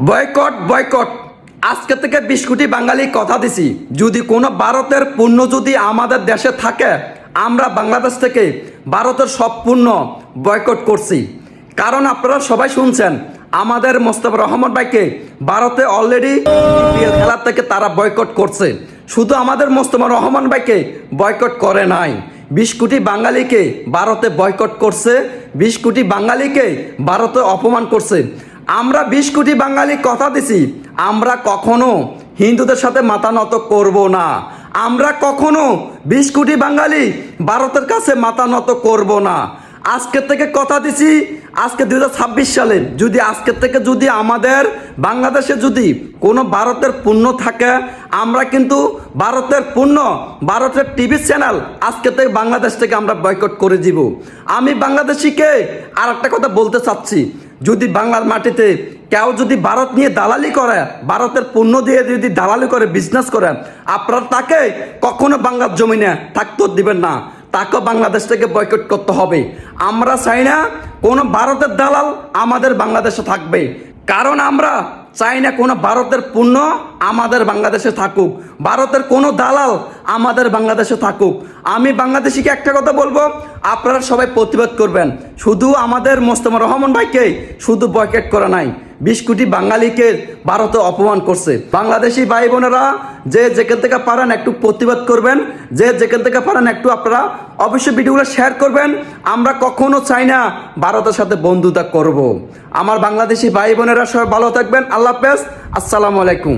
Boycott boycott আজকে থেকে 20 কোটি বাঙালি কথা দিছি, যদি কোনো ভারতের পণ্য যদি আমাদের দেশে থাকে আমরা বাংলাদেশ থেকে ভারতের সব পণ্য বয়কট করছি। কারণ আপনারা সবাই শুনছেন আমাদের মোস্তফা রহমান ভাইকে ভারতে অলরেডি বিপিএল খেলার থেকে তারা বয়কট করছে। শুধু আমাদের মোস্তফা রহমান ভাইকে বয়কট করে নাই, 20 কোটি বাঙালিকে ভারতে বয়কট করছে, 20 কোটি বাঙালিকে ভারতে অপমান করছে। আমরা 20 কোটি বাঙালি কথা দিছি, আমরা কখনো হিন্দুদের সাথে মাথা নত করব না। আমরা কখনো 20 কোটি বাঙালি ভারতের কাছে মাথা নত করব না। আজকের থেকে কথা দিছি, আজকে 2026 সালে যদি আজকের থেকে যদি আমাদের বাংলাদেশে যদি কোনো ভারতের পণ্য থাকে আমরা কিন্তু ভারতের পণ্য, ভারতের টিভি চ্যানেল আজকে থেকে বাংলাদেশ থেকে আমরা বয়কট করে দিব। আমি বাংলাদেশিকে আর একটা কথা বলতে চাচ্ছি, যদি বাংলার মাটিতে কেউ যদি ভারত নিয়ে দালালি করে, ভারতের পণ্য দিয়ে যদি দালালি করে বিজনেস করে, আপনারা তাকে কখনো বাংলার জমিনে থাকতে দিবেন না, তাকে বাংলাদেশ থেকে বয়কট করতে হবে। আমরা চাই না কোনো ভারতের দালাল আমাদের বাংলাদেশে থাকবে, কারণ আমরা চাই না কোনো ভারতের পণ্য আমাদের বাংলাদেশে থাকুক, ভারতের কোনো দালাল আমাদের বাংলাদেশে থাকুক। আমি বাংলাদেশিকে একটা কথা বলবো, আপনারা সবাই প্রতিবাদ করবেন। শুধু আমাদের মোস্তফা রহমান ভাইকে শুধু বয়কট করা নাই, 20 কোটি বাঙালিকে ভারতে অপমান করছে। বাংলাদেশি ভাই বোনেরা যে যেখান থেকে পারেন একটু প্রতিবাদ করবেন, যে যেখান থেকে পারেন একটু আপনারা অবশ্যই ভিডিওগুলো শেয়ার করবেন। আমরা কখনো চাই না ভারতের সাথে বন্ধুতা করব। আমার বাংলাদেশি ভাই বোনেরা সবাই ভালো থাকবেন। আল্লাহ হাফেজ, আসসালামু আলাইকুম।